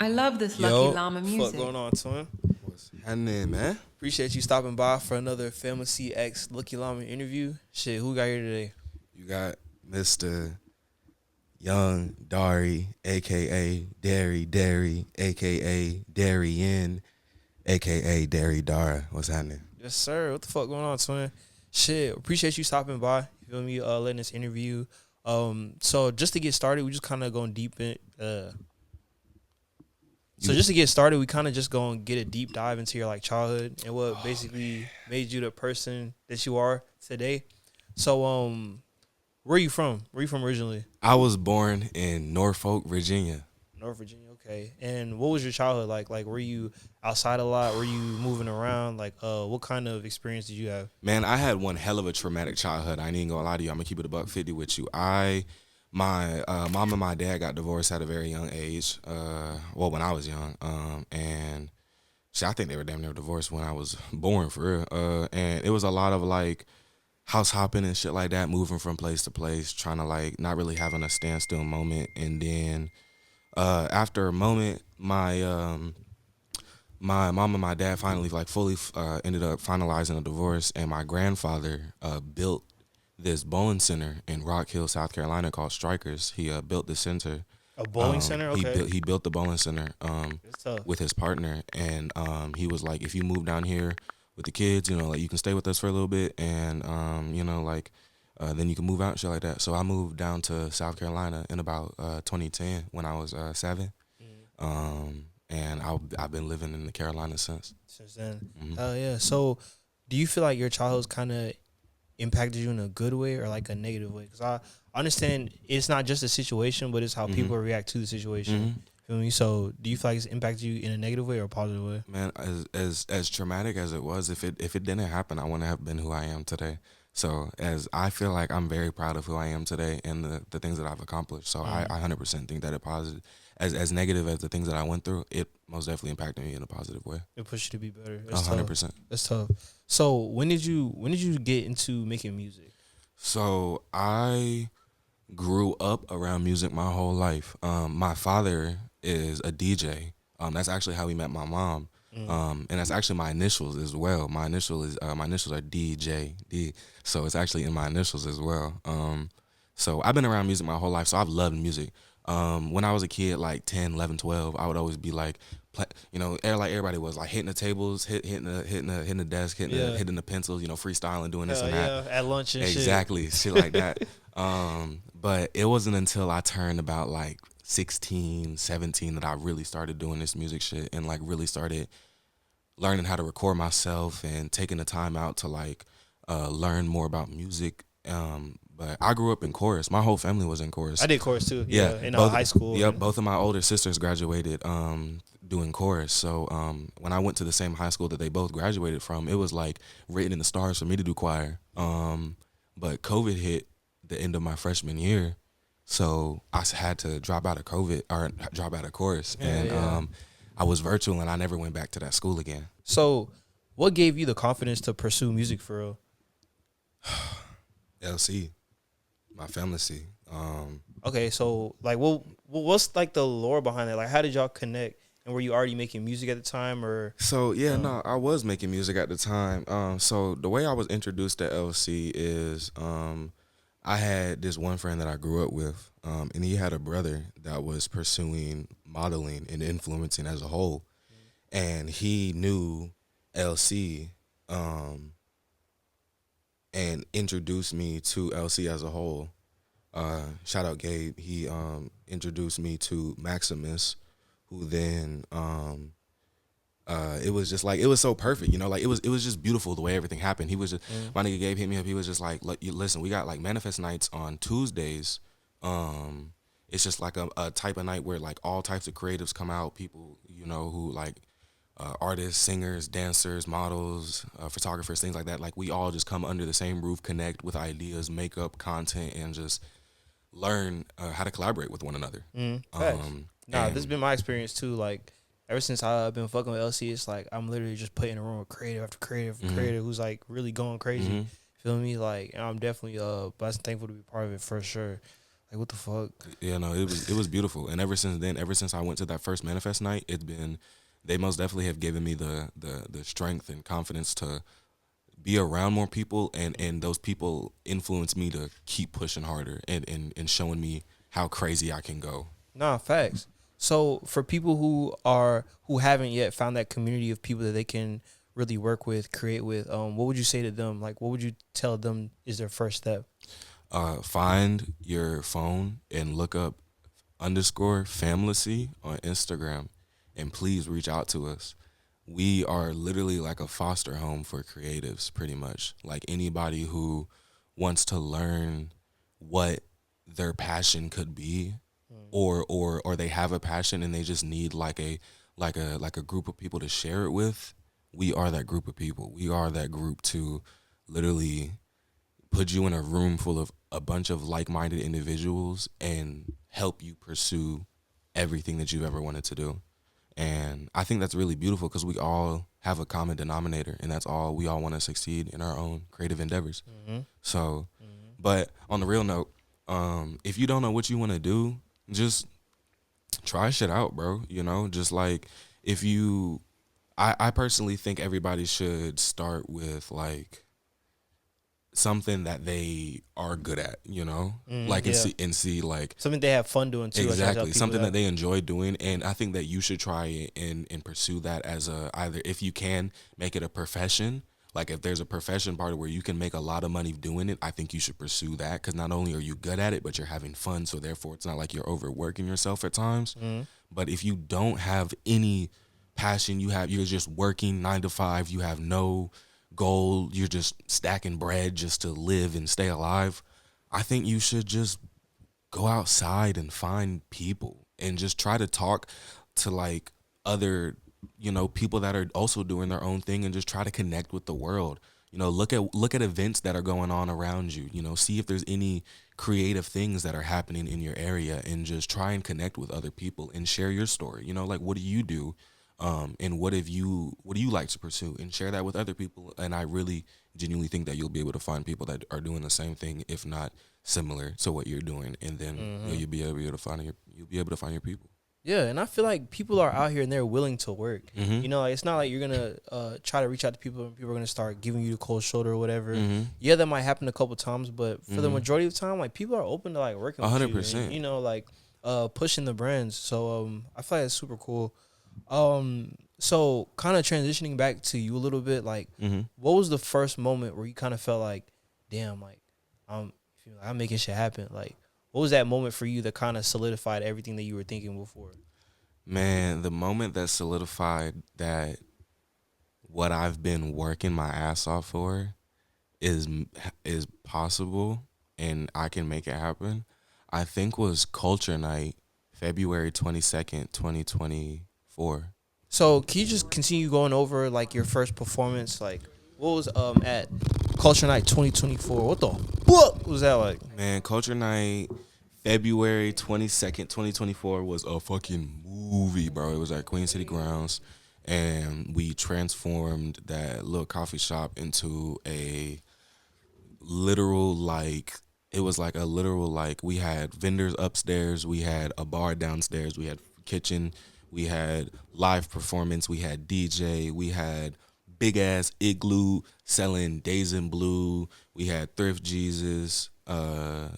I love this Lucky Yo, Llama fuck music. going on, twin? What's happening, man? Appreciate you stopping by for another Family CX Lucky Llama interview. Shit, who got here today? You got Mr. Young Dari, aka Dari, aka Darian, aka Daridara. What's happening? Yes, sir. What the fuck going on, twin? Shit, appreciate you stopping by. You feel me? Letting this interview. So just to get started, we just kind of going deep in. So just to get started, we kind of just gonna get a deep dive into your like childhood and what basically made you the person that you are today. So where are you from? Where are you from originally? I was born in Norfolk, Virginia. North Virginia, okay. And what was your childhood like? Like, were you outside a lot? Were you moving around? Like, what kind of experience did you have? Man, I had one hell of a traumatic childhood. I ain't even gonna lie to you. I'm gonna keep it a buck 50 with you. My mom and my dad got divorced at a very young age. Well, when I was young. And shit, I think they were damn near divorced when I was born, for real. And it was a lot of like house hopping and shit like that, moving from place to place, trying to like not really having a standstill moment. And then after a moment, my mom and my dad finally like fully ended up finalizing a divorce, and my grandfather built this bowling center in Rock Hill, South Carolina called Strikers. He built the center. A bowling center, okay. He built the bowling center That's tough. with his partner, and he was like, if you move down here with the kids, you know, like you can stay with us for a little bit, and you know, like then you can move out and shit like that. So I moved down to South Carolina in about 2010 when I was 7. And I've been living in the Carolinas since. Since then, Mhm. hell yeah. So, do you feel like your childhood's kind of impacted you in a good way or like a negative way? Because I understand it's not just a situation, but it's how people react to the situation. Feel me? So, do you feel like it's impacted you in a negative way or a positive way? Man, as traumatic as it was, if it didn't happen, I wouldn't have been who I am today. So as I feel like I'm very proud of who I am today and the things that I've accomplished. So I 100% think that it positive, as negative as the things that I went through, it most definitely impacted me in a positive way. It pushed you to be better. That's tough. 100%. That's tough. So, when did you get into making music? So I grew up around music my whole life. My father is a DJ. That's actually how we met my mom. And that's actually my initials as well. My initials are DJ D. So it's actually in my initials as well. So I've been around music my whole life. So I've loved music. When I was a kid, like 10, 11, 12, I would always be like, you know, like everybody was like hitting the tables, hitting the desk, hitting the pencils, you know, freestyling, doing this and that. Yeah, at lunch and Exactly, shit like that. But it wasn't until I turned about like 16, 17 that I really started doing this music shit and like really started learning how to record myself and taking the time out to like learn more about music. But I grew up in chorus. My whole family was in chorus. I did chorus too. Yeah, in both, high school. Yep, both of my older sisters graduated doing chorus. So when I went to the same high school that they both graduated from, it was like written in the stars for me to do choir. But COVID hit the end of my freshman year, so I had to drop out of chorus, I was virtual and I never went back to that school again. So, what gave you the confidence to pursue music for real? LC, my family. Okay, so like, what's like the lore behind it? Like, how did y'all connect? And were you already making music at the time, or? So yeah, no, I was making music at the time. So the way I was introduced to LC is I had this one friend that I grew up with, and he had a brother that was pursuing modeling and influencing as a whole, and he knew LC, and introduced me to LC as a whole. Shout out Gabe. He introduced me to Maximus, who then it was just like, it was so perfect, you know, like it was just beautiful the way everything happened. He was just my nigga Gabe hit me up. He was just like, listen, we got like manifest nights on Tuesdays. It's just like a type of night where like all types of creatives come out, people, you know, who like artists, singers, dancers, models, photographers, things like that. Like we all just come under the same roof, connect with ideas, make up content, and just learn how to collaborate with one another. This has been my experience too. Like, ever since I've been fucking with LC, it's like I'm literally just put in a room with creative after creative after creative who's like really going crazy. Feel me? Like, and I'm definitely blessed and thankful to be part of it for sure. Like, what the fuck? Yeah, no, it was beautiful. And ever since then, ever since I went to that first manifest night, it's been, they most definitely have given me the strength and confidence to be around more people, and those people influence me to keep pushing harder and showing me how crazy I can go. Nah, facts. So for people who haven't yet found that community of people that they can really work with, create with, what would you say to them? Like, what would you tell them is their first step? Find your phone and look up _family on Instagram, and please reach out to us. We are literally like a foster home for creatives, pretty much. Like anybody who wants to learn what their passion could be, or they have a passion and they just need like a group of people to share it with. We are that group of people. We are that group to literally put you in a room full of a bunch of like-minded individuals and help you pursue everything that you've ever wanted to do. And I think that's really beautiful because we all have a common denominator, and that's all, we all want to succeed in our own creative endeavors. So, but on the real note, if you don't know what you want to do, just try shit out, bro. You know, just like if you, I personally think everybody should start with like something that they are good at, you know, like and see like something they have fun doing too. Exactly, like something that they enjoy doing, and I think that you should try and pursue that as a, either if you can make it a profession. Like if there's a profession part where you can make a lot of money doing it, I think you should pursue that, because not only are you good at it, but you're having fun. So therefore, it's not like you're overworking yourself at times. But if you don't have any passion, you're just working 9 to 5, you have no goal, you're just stacking bread just to live and stay alive, I think you should just go outside and find people and just try to talk to like other, you know, people that are also doing their own thing, and just try to connect with the world. You know, look at events that are going on around you, you know, see if there's any creative things that are happening in your area, and just try and connect with other people and share your story. You know, like, what do you do? And what do you like to pursue, and share that with other people. And I really genuinely think that you'll be able to find people that are doing the same thing, if not similar to what you're doing. And then you'll be able to find your people. Yeah, and I feel like people are out here and they're willing to work. You know, like, it's not like you're gonna try to reach out to people and people are gonna start giving you the cold shoulder or whatever. Yeah, that might happen a couple times, but for the majority of the time, like, people are open to like working with 100%. you, and, you know, like pushing the brands. So I feel like it's super cool. So kind of transitioning back to you a little bit, like, what was the first moment where you kind of felt like, damn, like, I'm making shit happen? Like, what was that moment for you that kind of solidified everything that you were thinking before? Man, the moment that solidified that what I've been working my ass off for is possible and I can make it happen, I think was Culture Night, February 22nd, 2024. So can you just continue going over like your first performance? Like, what was at Culture Night 2024? What the fuck was that like? Man, Culture Night, February 22nd, 2024 was a fucking movie, bro. It was at Queen City Grounds, and we transformed that little coffee shop into a literal, like, it was like a literal, like, we had vendors upstairs, we had a bar downstairs, we had kitchen, we had live performance, we had DJ, we had big ass Igloo selling Days in Blue, we had Thrift Jesus,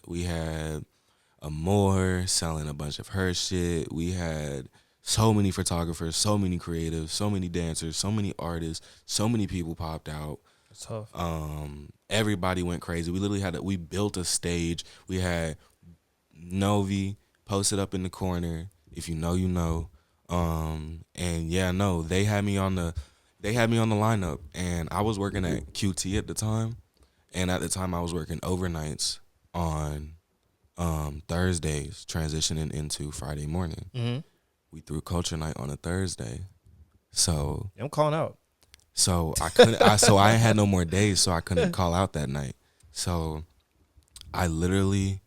we had Amore selling a bunch of her shit, we had so many photographers, so many creatives, so many dancers, so many artists, so many people popped out. That's tough. Everybody went crazy. We literally we built a stage. We had Novi posted up in the corner. If you know, you know. And yeah, no, they had me on the lineup, and I was working at QT at the time, and at the time I was working overnights on Thursdays, transitioning into Friday morning. We threw Culture Night on a Thursday, so I'm calling out. So I couldn't. I had no more days, so I couldn't call out that night. So I literally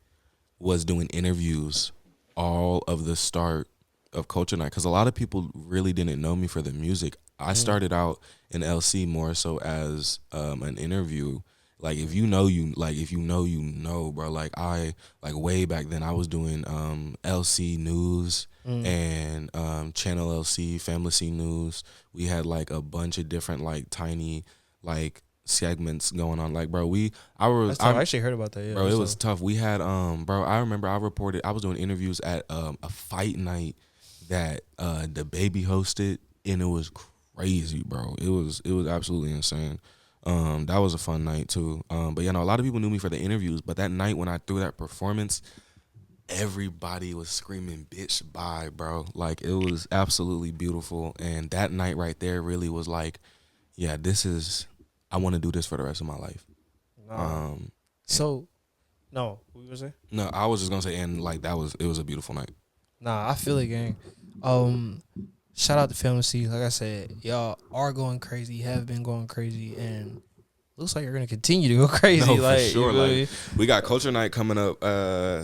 was doing interviews all of the start of Culture Night, because a lot of people really didn't know me for the music. I started out in LC more so as an interview, Like if you know, bro. Like way back then I was doing LC News and Channel LC, Family C News. We had like a bunch of different like tiny like segments going on. Like bro, I actually heard about that. Yeah, bro, it was tough. We had bro, I remember I was doing interviews at a fight night that the baby hosted, and it was crazy, bro. It was absolutely insane. That was a fun night too. But a lot of people knew me for the interviews, but that night when I threw that performance, everybody was screaming bitch bye, bro. Like it was absolutely beautiful. And that night right there really was like, yeah, I want to do this for the rest of my life. Nah. So, no, what you gonna say? No, I was just gonna say, and like it was a beautiful night. Nah, I feel it, gang. Shout out to Family C. Like I said, y'all are going crazy, have been going crazy, and looks like you're gonna continue to go crazy. No, like, for sure. you feel me? Like we got Culture Night coming up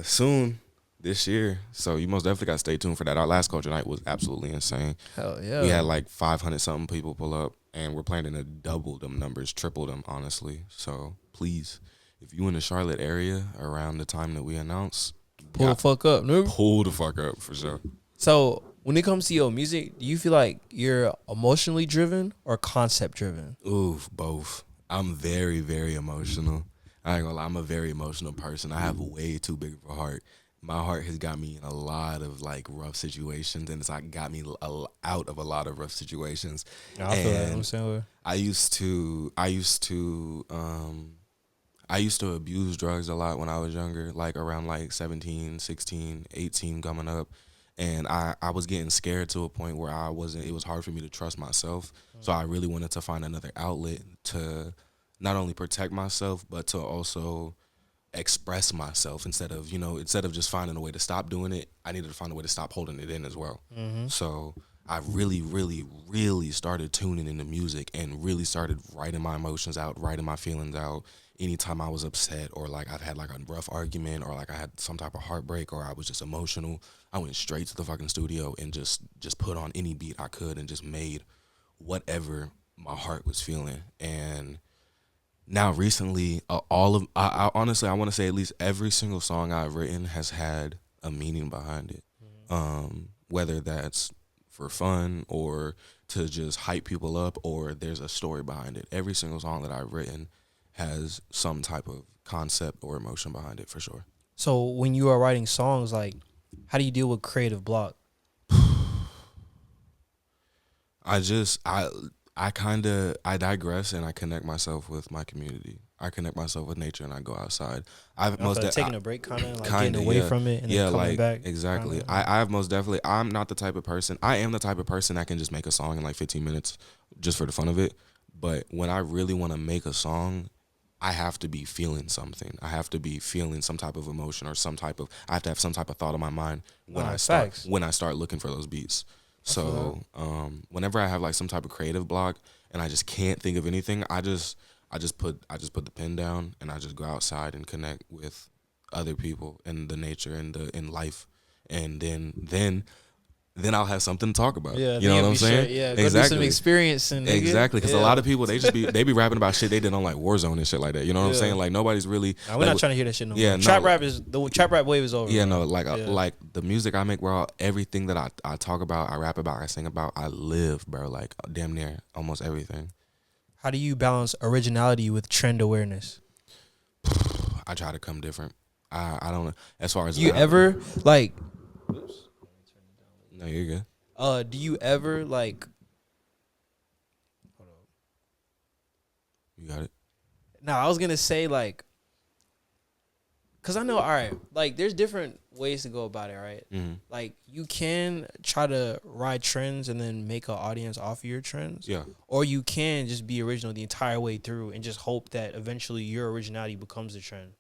soon this year, so you most definitely got to stay tuned for that. Our last Culture Night was absolutely insane. Hell yeah. We had like 500 something people pull up, and we're planning to double them numbers, triple them, honestly. So please, if you in the Charlotte area around the time that we announce, pull the fuck up, nigga. Pull the fuck up for sure. So when it comes to your music, do you feel like you're emotionally driven or concept driven? Ooh, both. I'm very, very emotional. I ain't gonna lie, I'm a very emotional person. I have way too big of a heart. My heart has got me in a lot of like rough situations, and it's like got me out of a lot of rough situations. I feel that. I'm saying. I used to abuse drugs a lot when I was younger, like around like 17, 16, 18 coming up. And I was getting scared to a point where it was hard for me to trust myself. So I really wanted to find another outlet to not only protect myself, but to also express myself instead of just finding a way to stop doing it. I needed to find a way to stop holding it in as well. So I really, really, really started tuning into music and really started writing my emotions out, writing my feelings out. Anytime I was upset or like I've had like a rough argument or like I had some type of heartbreak or I was just emotional, I went straight to the fucking studio and just put on any beat I could and just made whatever my heart was feeling. And now recently, I honestly I want to say at least every single song I've written has had a meaning behind it. Whether that's for fun or to just hype people up or there's a story behind it. Every single song that I've written has some type of concept or emotion behind it for sure. So when you are writing songs, like, how do you deal with creative block? I digress and I connect myself with my community. I connect myself with nature and I go outside. Taking a break, kind of like getting away from it and then coming back. Exactly. Kinda. I've most definitely. I'm not the type of person. I am the type of person that can just make a song in like 15 minutes, just for the fun of it. But when I really want to make a song, I have to be feeling something. I have to be feeling some type of emotion or I have to have some type of thought in my mind when I start looking for those beats. So whenever I have like some type of creative block and I just can't think of anything, I just put the pen down and I just go outside and connect with other people and the nature and in life, and then I'll have something to talk about. Yeah, you know what I'm saying? Sure, yeah, exactly. Go do some experience and exactly because a lot of people they be rapping about shit they did on like Warzone and shit like that. You know what I'm saying? Like nobody's really. We're not trying to hear that shit no more. The trap rap wave is over. Yeah, no, like the music I make, bro. Everything that I talk about, I rap about, I sing about, I live, bro. Like damn near almost everything. How do you balance originality with trend awareness? I try to come different. I don't know as far as you ever like. Oops. No, you're good. Do you ever like? Hold on. You got it. No, I was gonna say like, cause I know, all right, like there's different ways to go about it, right? Mm-hmm. Like you can try to ride trends and then make an audience off of your trends, yeah. Or you can just be original the entire way through and just hope that eventually your originality becomes the trend.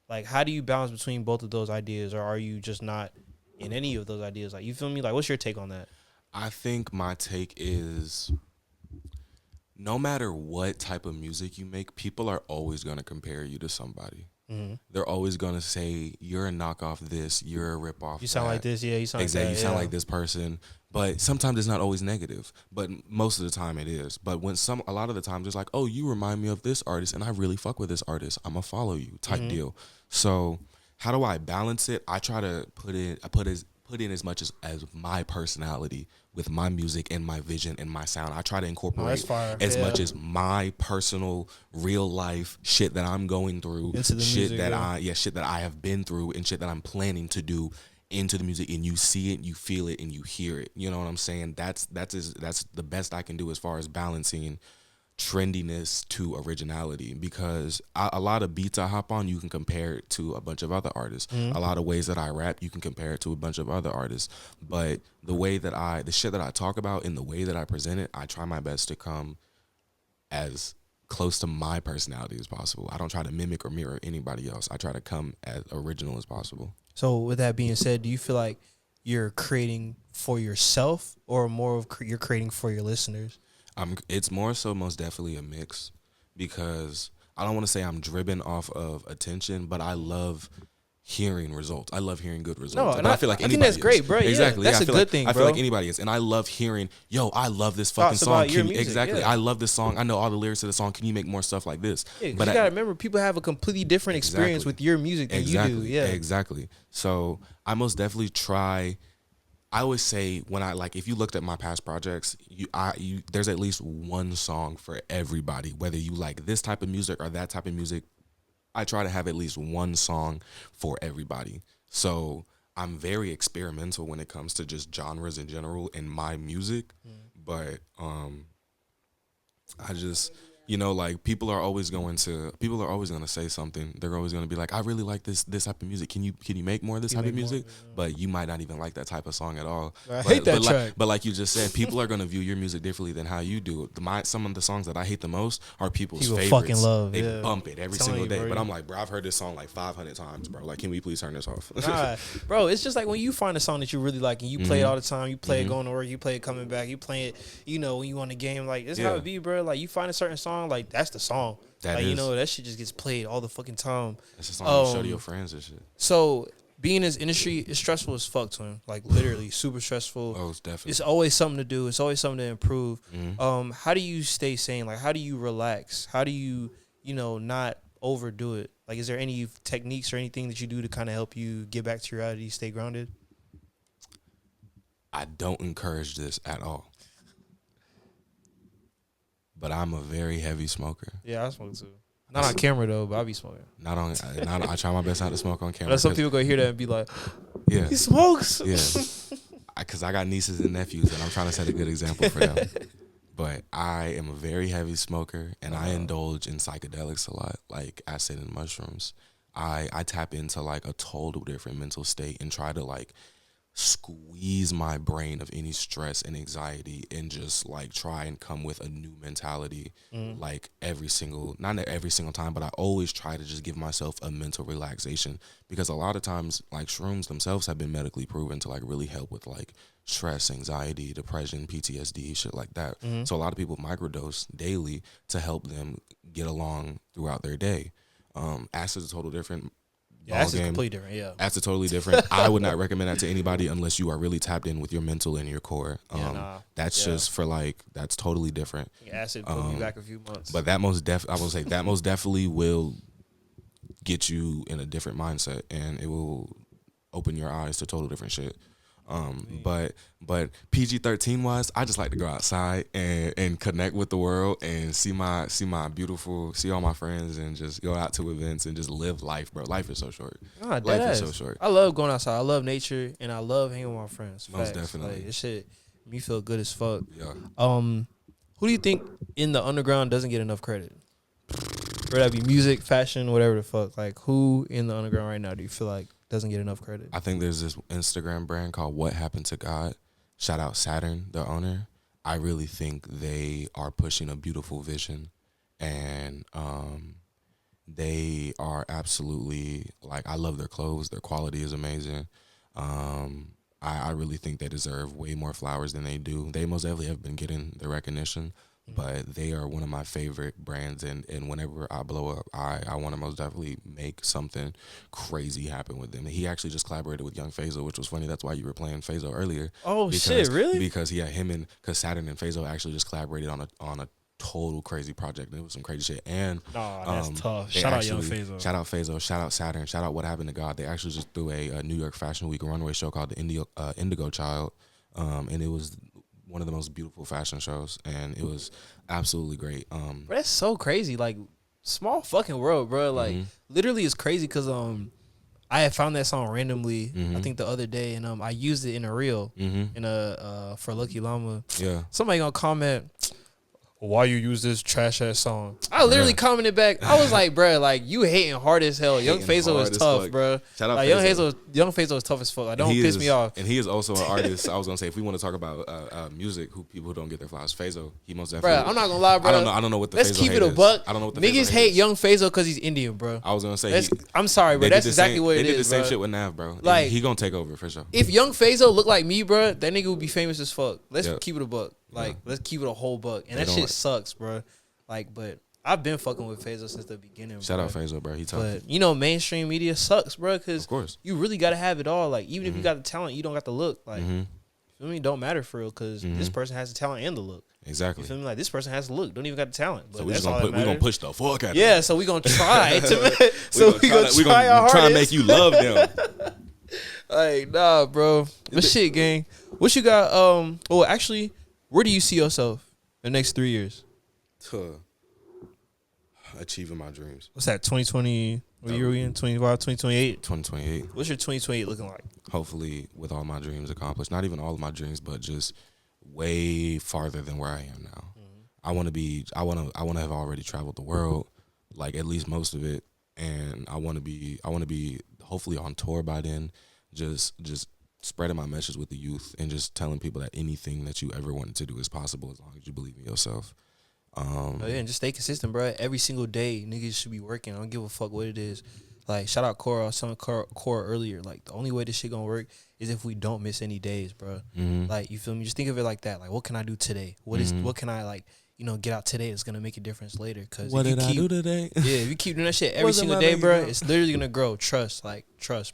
Like, how do you balance between both of those ideas, or are you just not in any of those ideas? Like, you feel me? Like, what's your take on that? I think my take is no matter what type of music you make, people are always going to compare you to somebody. they're always gonna say you're a knockoff. This, you're a rip off. You sound like this, yeah. You sound exactly. like that, You sound yeah. like this person. But sometimes it's not always negative. But most of the time it is. But when a lot of the times it's like, oh, you remind me of this artist, and I really fuck with this artist. I'ma follow you, type deal. So how do I balance it? I try to put in as much as my personality with my music and my vision and my sound. I try to incorporate as much as my personal real life shit that I'm going through, into the shit music, that shit that I have been through, and shit that I'm planning to do into the music. And you see it, you feel it, and you hear it. You know what I'm saying? That's the best I can do as far as balancing trendiness to originality, because a lot of beats I hop on, you can compare it to a bunch of other artists. A lot of ways that I rap, you can compare it to a bunch of other artists. But the shit that I talk about and the way that I present it, I try my best to come as close to my personality as possible. I don't try to mimic or mirror anybody else. I try to come as original as possible. So with that being said, do you feel like you're creating for yourself or more of you're creating for your listeners? It's more so most definitely a mix, because I don't want to say I'm driven off of attention, but I love hearing results. I love hearing good results. No, but I feel like I think that's great, bro. Exactly. Yeah, that's a good thing, bro. I feel like anybody is. And I love hearing, yo, I love this fucking Thoughts song. about your music, Exactly. yeah. I love this song. I know all the lyrics to the song. Can you make more stuff like this? Yeah, but you gotta remember, people have a completely different experience with your music than you do. Yeah, exactly. So I most definitely try. I always say, when if you looked at my past projects, there's at least one song for everybody, whether you like this type of music or that type of music. I try to have at least one song for everybody. So I'm very experimental when it comes to just genres in general in my music. But I just, people are always going to say something. They're always going to be like, I really like this type of music. Can you make more of this type of music? But you might not even like that type of song at all. I hate that track. But like you just said, people are going to view your music differently than how you do. Some of the songs that I hate the most are people's favorites. Fucking love. They bump it every single day. But I'm like, bro, I've heard this song like 500 times, bro. Like, can we please turn this off? Nah, bro, it's just like when you find a song that you really like and you play it all the time. You play it going to work. You play it coming back. You play it, when you on the game. Like, it's how it be, bro. Like, you find a certain song, like, that's the song. That shit just gets played all the fucking time. It's a song you show to your friends and shit. So being in this industry is stressful as fuck to him. Like, literally super stressful. Oh, it's definitely. It's always something to do. It's always something to improve. How do you stay sane? Like, how do you relax? How do you, not overdo it? Like, is there any techniques or anything that you do to kind of help you get back to reality, stay grounded? I don't encourage this at all. But I'm a very heavy smoker. Yeah, I smoke too. Not on camera though, but I be smoking. I try my best not to smoke on camera. But some people go hear that and be like, "Yeah, he smokes." Yeah, because I got nieces and nephews, and I'm trying to set a good example for them. But I am a very heavy smoker, and I indulge in psychedelics a lot, like acid and mushrooms. I tap into like a total different mental state and try to like squeeze my brain of any stress and anxiety and just like try and come with a new mentality like not every single time, but I always try to just give myself a mental relaxation, because a lot of times like shrooms themselves have been medically proven to like really help with like stress, anxiety, depression, PTSD, shit like that. So a lot of people microdose daily to help them get along throughout their day. Acid is a total different. Yeah, that's completely different. Yeah, that's totally different. I would not recommend that to anybody unless you are really tapped in with your mental and your core. That's just for like, that's totally different. Acid put me back a few months. But that most definitely will get you in a different mindset, and it will open your eyes to total different shit. But PG-13 wise, I just like to go outside and connect with the world and see all my friends and just go out to events and just live life, bro. Life is so short. Life is so short. I love going outside. I love nature, and I love hanging with my friends. Most definitely. Like, this shit make me feel good as fuck. Yeah. Who do you think in the underground doesn't get enough credit? Whether that be music, fashion, whatever the fuck. Like, who in the underground right now do you feel like doesn't get enough credit? I think there's this Instagram brand called What Happened to God. Shout out Saturn, the owner. I really think they are pushing a beautiful vision, and they are absolutely, like, I love their clothes. Their quality is amazing. I really think they deserve way more flowers than they do. They most definitely have been getting the recognition, but they are one of my favorite brands. And whenever I blow up, I want to most definitely make something crazy happen with them. And he actually just collaborated with Young Fazo, which was funny. That's why you were playing Fazo earlier. Oh shit, really? Because because Saturn and Fazo actually just collaborated on a total crazy project. It was some crazy shit. And that's tough. Shout out Young Fazo. Shout out Fazo. Shout out Saturn. Shout out What Happened to God. They actually just threw a New York Fashion Week runway show called the Indigo Child, and it was one of the most beautiful fashion shows, and it was absolutely great. Bro, that's so crazy. Like, small fucking world, bro. Like, literally, it's crazy because I had found that song randomly. I think the other day, and I used it in a reel in for Lucky Llama. Yeah, somebody gonna comment, why you use this trash ass song? I literally commented back. I was like, bro, like, you hating hard as hell. Young Fazo is tough, bro. Shout out like, Young Fazo is tough as fuck. Like, don't piss me off. And he is also an artist. I was gonna say, if we want to talk about music, people who don't get their flowers, Fazo, he most definitely. Bro, I'm not gonna lie, bro. I don't know what the. Let's Fazo keep it a buck. I don't know what the niggas hate Young Fazo because he's Indian, bro. I was gonna say, I'm sorry, bro. That's exactly what it is. They did the same shit with Nav, bro. Like, he gonna take over for sure. If Young Fazo looked like me, bro, that nigga would be famous as fuck. Let's keep it a buck. Like, let's keep it a whole buck. And that shit sucks, bro. Like, but I've been fucking with Fazo since the beginning. Shout out Fazo, bro. He tough. But mainstream media sucks, bro. Because of course you really gotta have it all. Like, even if you got the talent, you don't got the look. Like, you feel me? Don't matter for real. Because this person has the talent and the look. Exactly. You feel me? Like, this person has the look. Don't even got the talent. But so we gonna push the fuck out of them. So we gonna try to. we gonna try our hardest. Try and make you love them. Like, nah, bro. But shit, gang. What you got? Well, actually, where do you see yourself in the next 3 years? Achieving my dreams. What's that, 2020? What year are we in? 25, 2028? 2028. What's your 2028 looking like? Hopefully with all my dreams accomplished. Not even all of my dreams, but just way farther than where I am now. I want to have already traveled the world, like at least most of it. And I want to be hopefully on tour by then, just spreading my message with the youth and just telling people that anything that you ever wanted to do is possible as long as you believe in yourself. And just stay consistent, bro. Every single day, niggas should be working. I don't give a fuck what it is. Like, shout out Cora. I was telling Cora earlier, like, the only way this shit gonna work is if we don't miss any days, bro. Like, you feel me? Just think of it like that. Like, what can I do today? What can I, like, get out today that's gonna make a difference later? Cause what did I do today? If you keep doing that shit every single day, bro, it's literally gonna grow. Trust,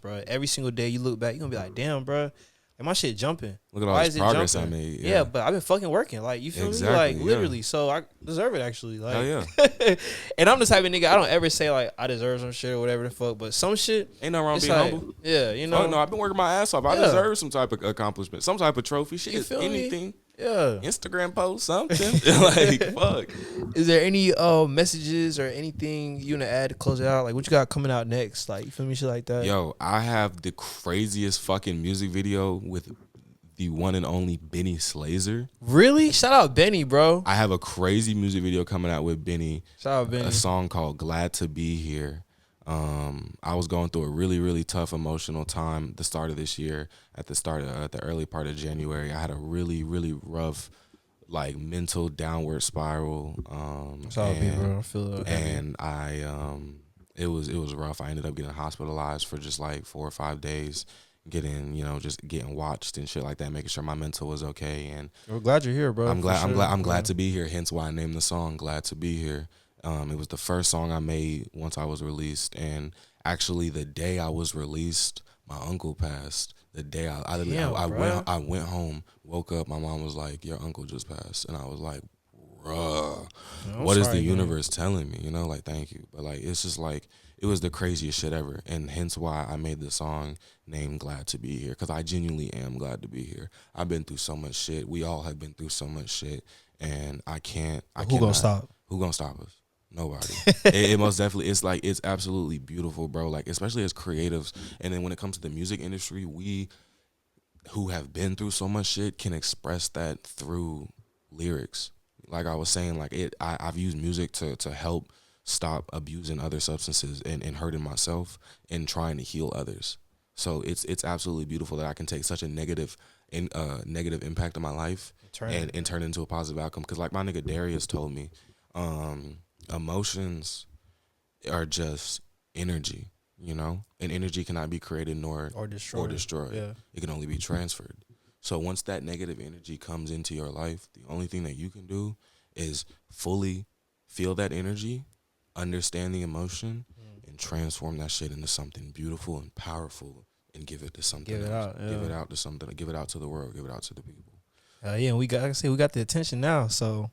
bro. Every single day you look back, you're gonna be like, damn, bro. And my shit jumping. Look at all this progress I made. Yeah, but I've been fucking working. Like, you feel me? Like, literally. So I deserve it, actually. Like, hell yeah. And I'm the type of nigga, I don't ever say, like, I deserve some shit or whatever the fuck. But some shit. Ain't nothing wrong being like, humble. Yeah, Oh, no, I've been working my ass off. I deserve some type of accomplishment. Some type of trophy. Shit. You feel anything. Me? Yeah. Instagram post, something. Like, fuck. Is there any messages or anything you want to add to close it out? Like, what you got coming out next? Like, you feel me? Shit like that. Yo, I have the craziest fucking music video with the one and only Benny Slazer. Really? Shout out Benny, bro. I have a crazy music video coming out with Benny. Shout out Benny. A song called Glad to Be Here. I was going through a really, really tough emotional time the start of this year. At the early part of January, I had a really, really rough, like, mental downward spiral. Bro. I feel it. And it was rough. I ended up getting hospitalized for just like 4 or 5 days, getting watched and shit like that, making sure my mental was okay. And we're glad you're here, bro. I'm glad to be here. Hence why I named the song "Glad to Be Here." It was the first song I made once I was released, and actually the day I was released, my uncle passed. The day I went home, woke up, my mom was like, "Your uncle just passed," and I was like, "Bruh, what is the universe telling me?" Like, thank you, but like, it's just like, it was the craziest shit ever, and hence why I made the song named "Glad to Be Here," because I genuinely am glad to be here. I've been through so much shit. We all have been through so much shit, and who gonna stop? Who gonna stop us? Nobody. it most definitely, it's absolutely beautiful, bro. Like, especially as creatives, and then when it comes to the music industry, we who have been through so much shit can express that through lyrics. Like I was saying, like, I've used music to help stop abusing other substances and hurting myself and trying to heal others. So it's absolutely beautiful that I can take such a negative impact on my life and turn it into a positive outcome. Because like my nigga Darius told me, emotions are just energy, and energy cannot be created nor destroyed. Yeah. It can only be transferred. So once that negative energy comes into your life, the only thing that you can do is fully feel that energy, understand the emotion, and transform that shit into something beautiful and powerful and give it to something else. Out, yeah. Give it out to something. Give it out to the world. Give it out to the people. Yeah, and we got, like I say, we got the attention now. So,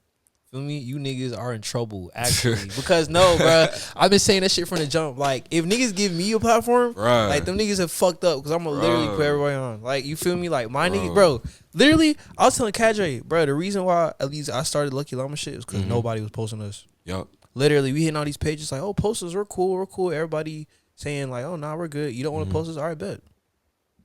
feel me? You niggas are in trouble, actually. Because, no, bro, I've been saying that shit from the jump. Like, if niggas give me a platform, like, them niggas have fucked up because I'm going to literally put everybody on. Like, you feel me? Like, my niggas, bro, literally, I was telling Kadre, bro, the reason why at least I started Lucky Llama shit was because nobody was posting us. Yup. Literally, we hitting all these pages like, oh, post us, we're cool. Everybody saying, like, oh, nah, we're good. You don't want to post us? All right, bet.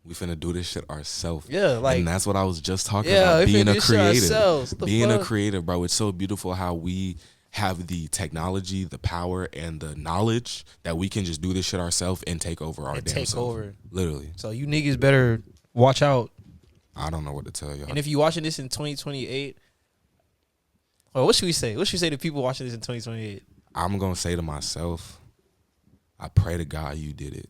We finna do this shit ourselves. Yeah, like, and that's what I was just talking about. Being a creative. Being a creative, bro. It's so beautiful how we have the technology, the power, and the knowledge that we can just do this shit ourselves and take over our damn self. Literally. So you niggas better watch out. I don't know what to tell y'all. And if you watching this in 2028, well, what should we say? What should we say to people watching this in 2028? I'm gonna say to myself, I pray to God you did it.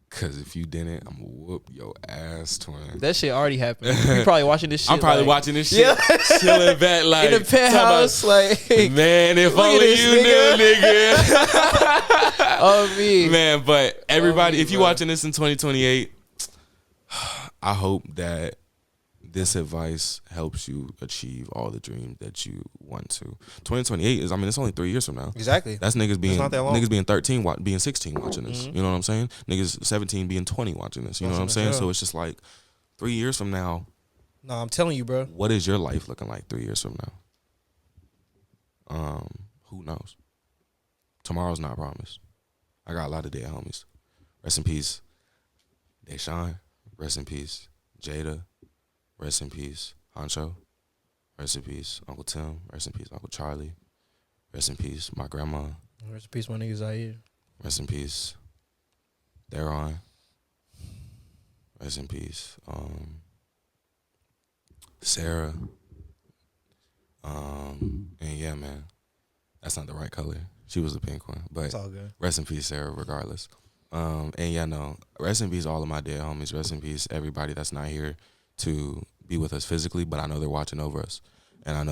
Cause if you didn't, I'm gonna whoop your ass, twin. That shit already happened. You probably watching this shit. I'm probably watching this shit, chilling back like in the penthouse, like, man, if only you knew, nigga. Oh me, man. But everybody, if you watching this in 2028, I hope that this advice helps you achieve all the dreams that you want to. 2028 is, I mean, it's only 3 years from now. Exactly. That's niggas being not that long. niggas being 13, being 16 watching this. You know what I'm saying? Niggas 17 being 20 watching this. You know what I'm saying? So it's just like 3 years from now. No, I'm telling you, bro. What is your life looking like 3 years from now? Who knows? Tomorrow's not promised. I got a lot of dead homies. Rest in peace, Deshaun. Rest in peace, Jada. Rest in peace, Honcho. Rest in peace, Uncle Tim. Rest in peace, Uncle Charlie. Rest in peace, my grandma. Rest in peace, my niggas out here. Rest in peace, Daron. Rest in peace, Sarah. And yeah, man, that's not the right color. She was the pink one, but it's all good. Rest in peace, Sarah, regardless. And yeah, no, rest in peace, all of my dead homies. Rest in peace, everybody that's not here to be with us physically, but I know they're watching over us, and I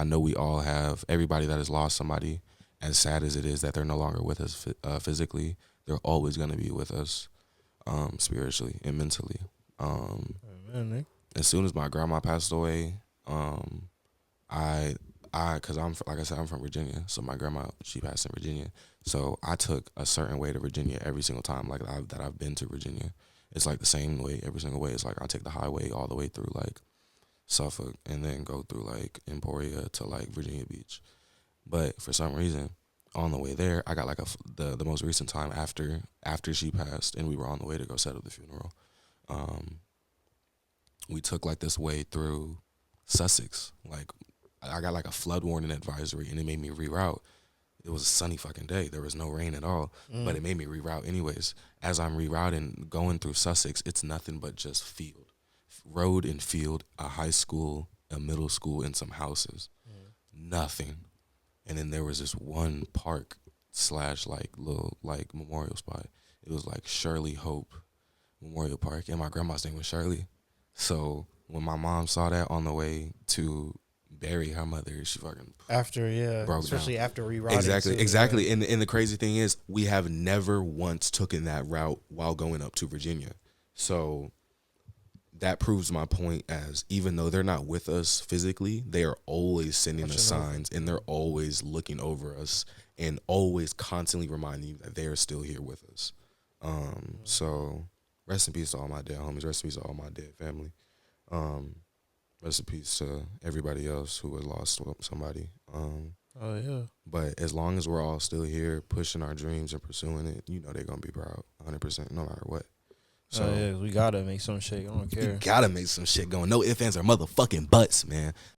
know we all have, everybody that has lost somebody, as sad as it is that they're no longer with us physically, they're always going to be with us spiritually and mentally. As soon as my grandma passed away, cause like I said, I'm from Virginia, so my grandma, she passed in Virginia, so I took a certain way to Virginia every single time like that I've been to Virginia. It's like the same way every single way. It's like I take the highway all the way through like Suffolk and then go through like Emporia to like Virginia Beach. But for some reason, on the way there, I got like the most recent time after she passed, and we were on the way to go set up the funeral. We took like this way through Sussex. Like I got like a flood warning advisory, and it made me reroute. It was a sunny fucking day. There was no rain at all, but it made me reroute anyways. As I'm rerouting, going through Sussex, it's nothing but just field, road and field, a high school, a middle school, and some houses. Nothing. And then there was this one park / like little like memorial spot. It was like Shirley Hope Memorial Park, and my grandma's name was Shirley. So when my mom saw that on the way to bury her mother, she fucking broke especially down. after rerouting. Exactly. Yeah. And the crazy thing is, we have never once taken that route while going up to Virginia. So that proves my point, as even though they're not with us physically, they are always sending us signs, and they're always looking over us and always constantly reminding you that they are still here with us. So rest in peace to all my dead homies. Rest in peace to all my dead family. Rest in peace to everybody else who has lost somebody. But as long as we're all still here pushing our dreams and pursuing it, you know they're going to be proud 100% no matter what. So we got to make some shit. I don't care. We got to make some shit going. No ifs, ands, or motherfucking buts, man.